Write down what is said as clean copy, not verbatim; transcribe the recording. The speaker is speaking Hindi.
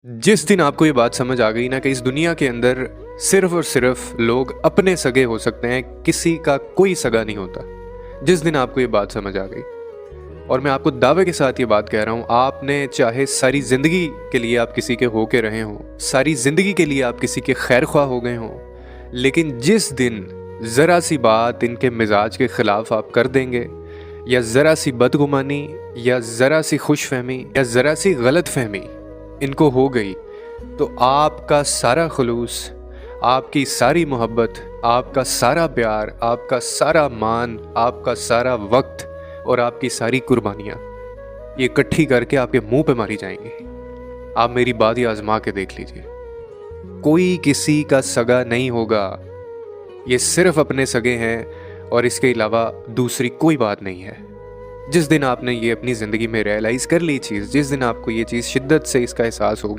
जिस दिन आपको ये बात समझ आ गई ना कि इस दुनिया के अंदर सिर्फ और सिर्फ लोग अपने सगे हो सकते हैं, किसी का कोई सगा नहीं होता। जिस दिन आपको ये बात समझ आ गई, और मैं आपको दावे के साथ ये बात कह रहा हूँ, आपने चाहे सारी ज़िंदगी के लिए आप किसी के हो के रहे हों, सारी ज़िंदगी के लिए आप किसी के खैर ख्वाह हो गए हों, लेकिन जिस दिन ज़रा सी बात इनके मिजाज के ख़िलाफ़ आप कर देंगे, या ज़रा सी बदगुमानी, या ज़रा सी खुशफहमी, या ज़रा सी गलत फहमी इनको हो गई, तो आपका सारा खुलूस, आपकी सारी मोहब्बत, आपका सारा प्यार, आपका सारा मान, आपका सारा वक्त और आपकी सारी कुर्बानियाँ ये इकट्ठी करके आपके मुंह पे मारी जाएंगी। आप मेरी बात ही आजमा के देख लीजिए। कोई किसी का सगा नहीं होगा, ये सिर्फ अपने सगे हैं और इसके अलावा दूसरी कोई बात नहीं है। जिस दिन आपने ये अपनी ज़िंदगी में रियलाइज़ कर ली चीज़, जिस दिन आपको ये चीज़ शिद्दत से इसका एहसास हो गया,